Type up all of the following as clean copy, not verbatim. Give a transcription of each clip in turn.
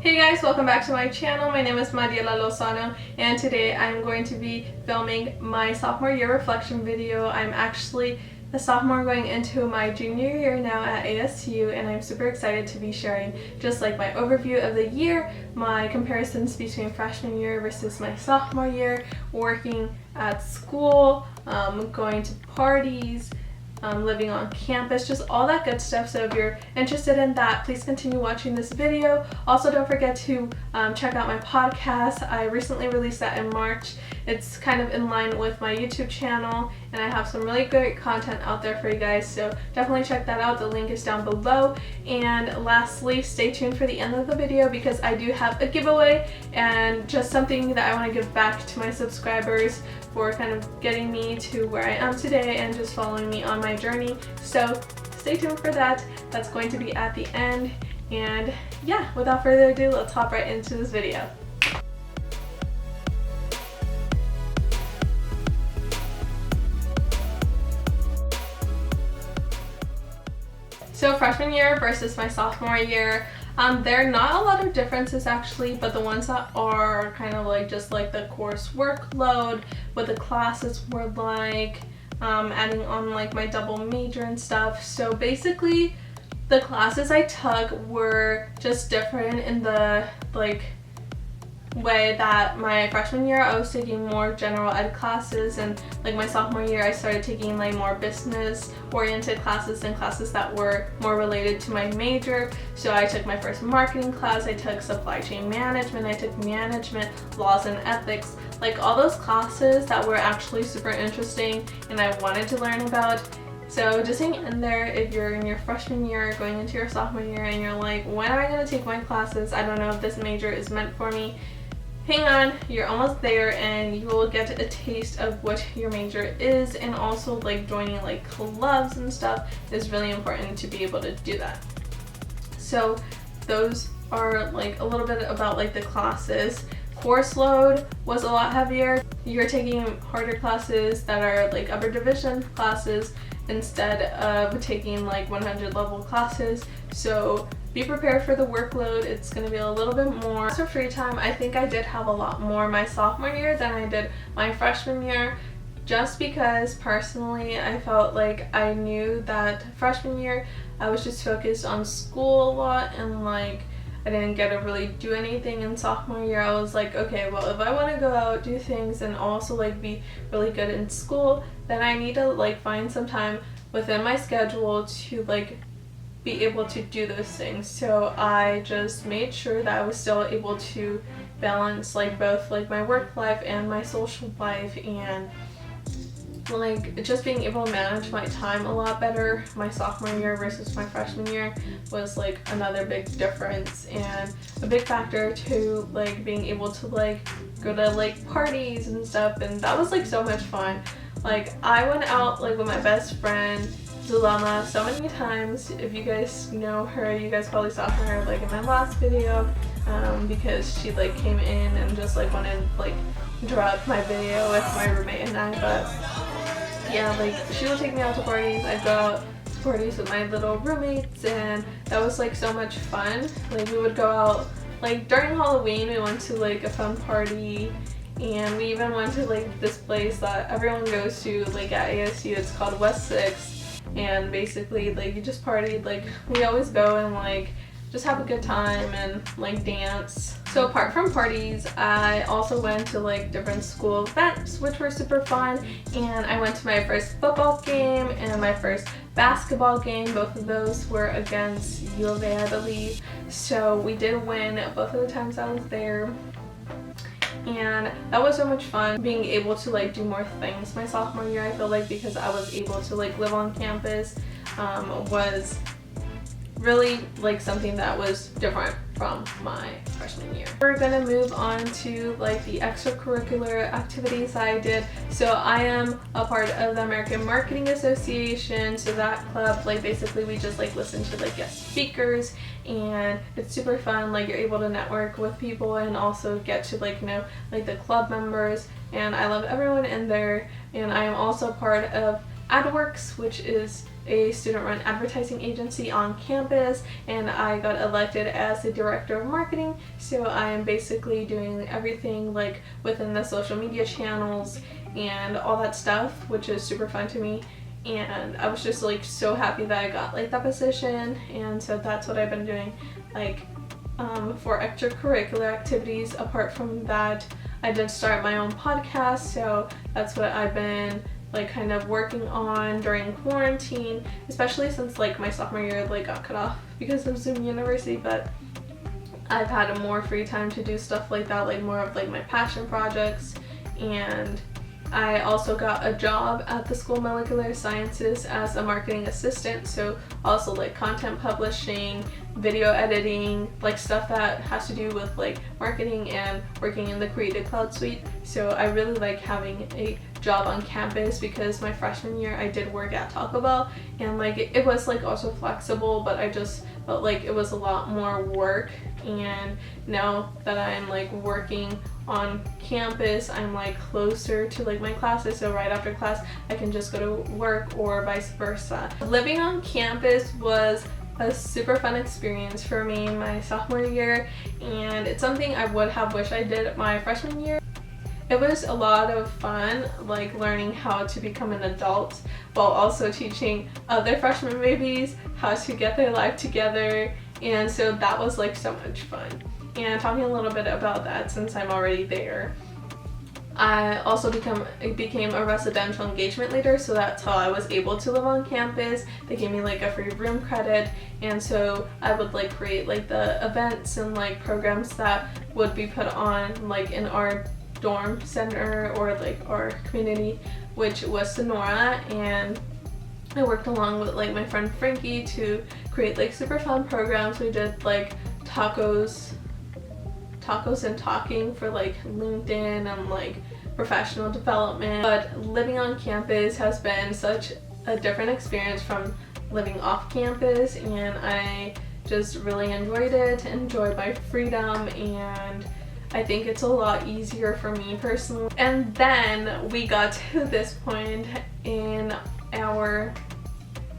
Hey guys, welcome back to my channel. My name is Mariela Lozano and today I'm going to be filming my sophomore year reflection video. I'm actually a sophomore going into my junior year now at ASU, and I'm super excited to be sharing just like my overview of the year, my comparisons between freshman year versus my sophomore year, working at school, going to parties, living on campus, just all that good stuff. So if you're interested in that, please continue watching this video. Also, don't forget to check out my podcast. I recently released that in March. It's kind of in line with my YouTube channel, and I have some really great content out there for you guys, so definitely check that out. The link is down below. And lastly, stay tuned for the end of the video because I do have a giveaway and just something that I want to give back to my subscribers for kind of getting me to where I am today and just following me on my journey. So stay tuned for that. That's going to be at the end. And yeah, without further ado, let's hop right into this video. So freshman year versus my sophomore year, there are not a lot of differences actually, but the ones that are kind of like just like the course workload, what the classes were like, adding on like my double major and stuff. So basically the classes I took were just different in the like way that my freshman year I was taking more general ed classes, and like my sophomore year I started taking like more business oriented classes and classes that were more related to my major. So I took my first marketing class, I took supply chain management, I took management, laws and ethics, like all those classes that were actually super interesting and I wanted to learn about. So just hang in there if you're in your freshman year going into your sophomore year and you're like, when am I going to take my classes? I don't know if this major is meant for me. Hang on, you're almost there and you will get a taste of what your major is, and also like joining like clubs and stuff is really important to be able to do that. So those are like a little bit about like the classes. Course load was a lot heavier. You're taking harder classes that are like upper division classes instead of taking like 100 level classes. So be prepared for the workload. It's going to be a little bit more. For free time, I think I did have a lot more my sophomore year than I did my freshman year, just because personally I felt like I knew that freshman year I was just focused on school a lot and like I didn't get to really do anything. In sophomore year I was like, okay, well if I want to go out, do things, and also like be really good in school, then I need to like find some time within my schedule to like be able to do those things. So I just made sure that I was still able to balance like both like my work life and my social life, and like just being able to manage my time a lot better. My sophomore year versus my freshman year was like another big difference, and a big factor to like being able to like go to like parties and stuff, and that was like so much fun. Like I went out like with my best friend Zulama so many times. If you guys know her, you guys probably saw her like in my last video, because she like came in and just like wanted like interrupt my video with my roommate and I. But yeah, like she would take me out to parties. I'd go out to parties with my little roommates, and that was like so much fun. Like we would go out like during Halloween. We went to like a fun party, and we even went to like this place that everyone goes to like at ASU. It's called West 6. And basically like you just partied. Like we always go and like just have a good time and like dance. So apart from parties, I also went to like different school events which were super fun, and I went to my first football game and my first basketball game. Both of those were against U of A, I believe. So we did win both of the times I was there, and that was so much fun being able to like do more things my sophomore year. I feel like because I was able to like live on campus was really like something that was different from my freshman year. We're gonna move on to like the extracurricular activities I did. So I am a part of the American Marketing Association. So that club, like basically we just like listen to like guest speakers, and it's super fun. Like you're able to network with people and also get to like know like the club members, and I love everyone in there. And I am also part of AdWorks, which is a student-run advertising agency on campus, and I got elected as the director of marketing. So I am basically doing everything like within the social media channels and all that stuff, which is super fun to me. And I was just like so happy that I got like that position, and so that's what I've been doing like for extracurricular activities. Apart from that, I did start my own podcast, so that's what I've been like kind of working on during quarantine, especially since like my sophomore year like got cut off because of Zoom University. But I've had more free time to do stuff like that, like more of like my passion projects. And I also got a job at the School of Molecular Sciences as a marketing assistant, so also like content publishing, video editing, like stuff that has to do with like marketing and working in the Creative Cloud suite. So I really like having a job on campus, because my freshman year I did work at Taco Bell, and like it was like also flexible, but I just felt like it was a lot more work. And now that I'm like working on campus, I'm like closer to like my classes, so right after class I can just go to work, or vice versa. Living on campus was a super fun experience for me my sophomore year, and it's something I would have wished I did my freshman year. It was a lot of fun, like learning how to become an adult while also teaching other freshman babies how to get their life together, and so that was like so much fun. And talking a little bit about that, since I'm already there, I also became a residential engagement leader, so that's how I was able to live on campus. They gave me like a free room credit, and so I would like create like the events and like programs that would be put on like in our dorm center or like our community, which was Sonora. And I worked along with like my friend Frankie to create like super fun programs. We did like tacos and talking for like LinkedIn and like professional development. But living on campus has been such a different experience from living off campus, and I just really enjoyed my freedom, and I think it's a lot easier for me personally. And then we got to this point in our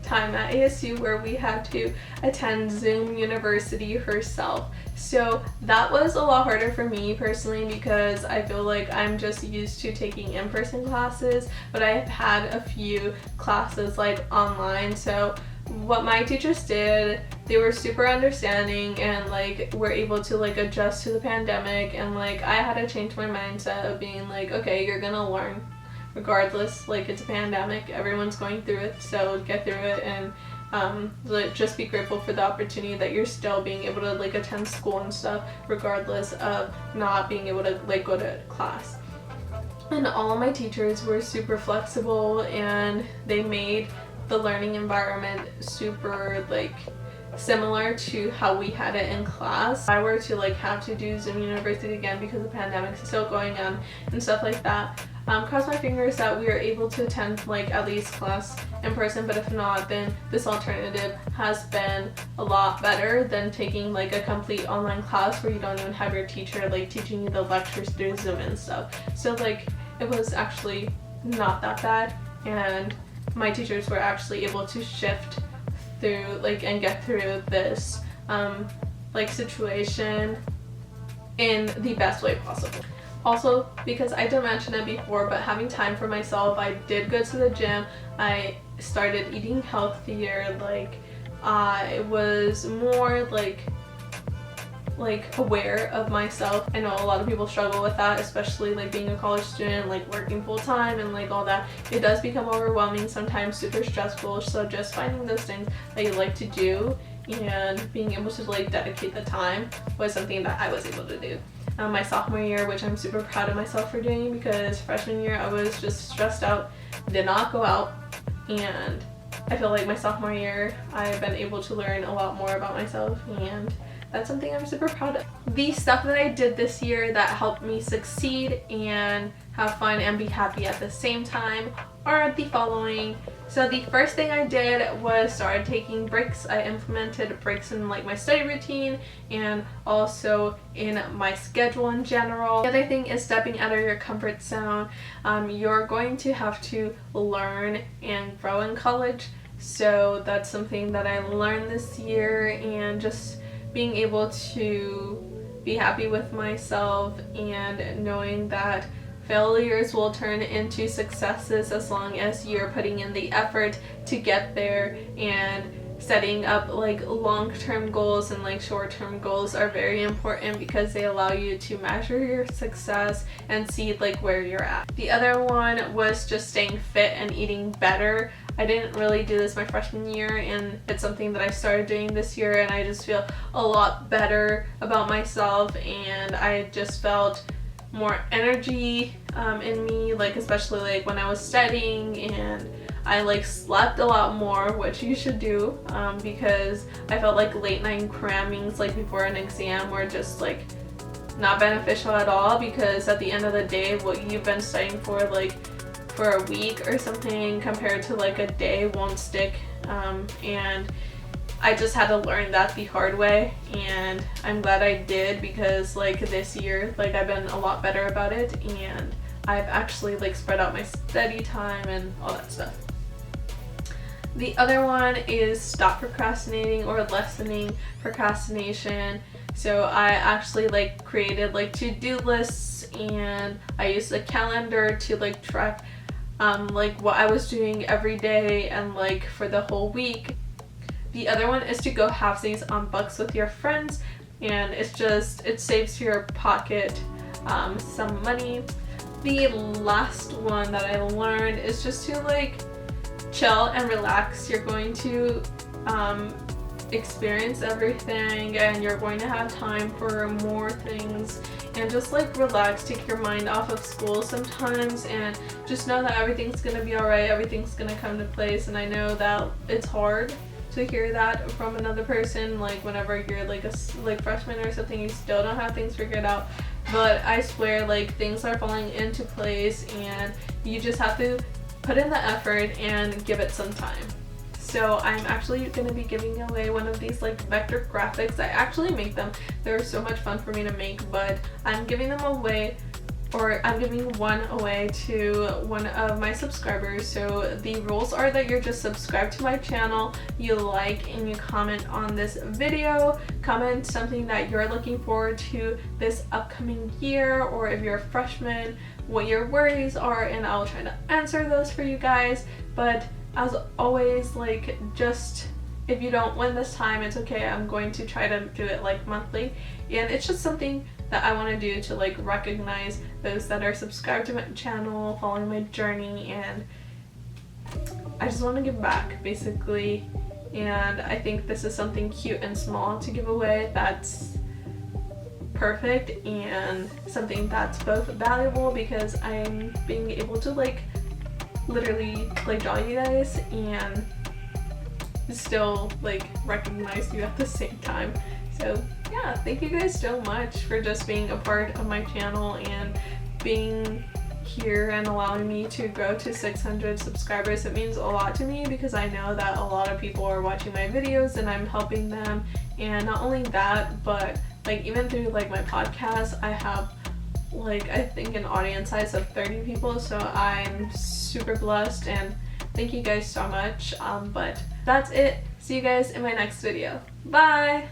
time at ASU where we had to attend Zoom University herself. So that was a lot harder for me personally, because I feel like I'm just used to taking in-person classes, but I've had a few classes like online. So what my teachers did, they were super understanding and like were able to like adjust to the pandemic, and like I had to change my mindset of being like, okay, you're gonna learn regardless, like it's a pandemic, everyone's going through it, so get through it, and just be grateful for the opportunity that you're still being able to like attend school and stuff regardless of not being able to like go to class. And all of my teachers were super flexible, and they made the learning environment super like similar to how we had it in class. If I were to like have to do Zoom University again because the pandemic is still going on and stuff like that, cross my fingers that we are able to attend like at least class in person. But if not, then this alternative has been a lot better than taking like a complete online class where you don't even have your teacher like teaching you the lectures through Zoom and stuff. So like it was actually not that bad, and my teachers were actually able to shift through like and get through this like situation in the best way possible. Also, because I didn't mention it before, but having time for myself, I did go to the gym. I started eating healthier. Like I was more like aware of myself. I know a lot of people struggle with that, especially like being a college student, like working full time and like all that. It does become overwhelming sometimes, super stressful. So just finding those things that you like to do and being able to like dedicate the time was something that I was able to do. My sophomore year, which I'm super proud of myself for doing, because freshman year I was just stressed out, did not go out, and I feel like my sophomore year I've been able to learn a lot more about myself, and that's something I'm super proud of. The stuff that I did this year that helped me succeed and have fun and be happy at the same time are the following. So the first thing I did was started taking breaks. I implemented breaks in like my study routine and also in my schedule in general. The other thing is stepping out of your comfort zone. You're going to have to learn and grow in college. So that's something that I learned this year, and just being able to be happy with myself and knowing that failures will turn into successes as long as you're putting in the effort to get there. And setting up like long-term goals and like short-term goals are very important because they allow you to measure your success and see like where you're at. The other one was just staying fit and eating better. I didn't really do this my freshman year, and it's something that I started doing this year, and I just feel a lot better about myself, and I just felt more energy in me, like especially like when I was studying, and I like slept a lot more, which you should do, because I felt like late night crammings like before an exam were just like not beneficial at all, because at the end of the day what you've been studying for like for a week or something compared to like a day won't stick, and I just had to learn that the hard way, and I'm glad I did, because like this year like I've been a lot better about it, and I've actually like spread out my study time and all that stuff. The other one is stop procrastinating or lessening procrastination. So I actually like created like to-do lists, and I used a calendar to like track like what I was doing every day and like for the whole week. The other one is to go halfsies on books with your friends, and it saves your pocket some money. The last one that I learned is just to like chill and relax. You're going to experience everything, and you're going to have time for more things, and just like relax, take your mind off of school sometimes, and just know that everything's gonna be alright, everything's gonna come to place. And I know that it's hard to hear that from another person, like whenever you're like a freshman or something, you still don't have things figured out, but I swear like things are falling into place, and you just have to put in the effort and give it some time. So I'm actually going to be giving away one of these like vector graphics. I actually make them. They're so much fun for me to make, but I'm giving them away, or I'm giving one away to one of my subscribers. So the rules are that you're just subscribed to my channel, you like and you comment on this video, comment something that you're looking forward to this upcoming year, or if you're a freshman, what your worries are, and I'll try to answer those for you guys. But as always, like, just if you don't win this time, it's okay. I'm going to try to do it like monthly, and it's just something that I want to do to like recognize those that are subscribed to my channel, following my journey, and I just want to give back basically. And I think this is something cute and small to give away that's perfect, and something that's both valuable because I'm being able to like literally like draw you guys and still like recognize you at the same time. So yeah, thank you guys so much for just being a part of my channel and being here and allowing me to grow to 600 subscribers. It means a lot to me because I know that a lot of people are watching my videos and I'm helping them. And not only that, but like even through like my podcast, I have like I think an audience size of 30 people, so I'm super blessed, and thank you guys so much. But that's it. See you guys in my next video. Bye!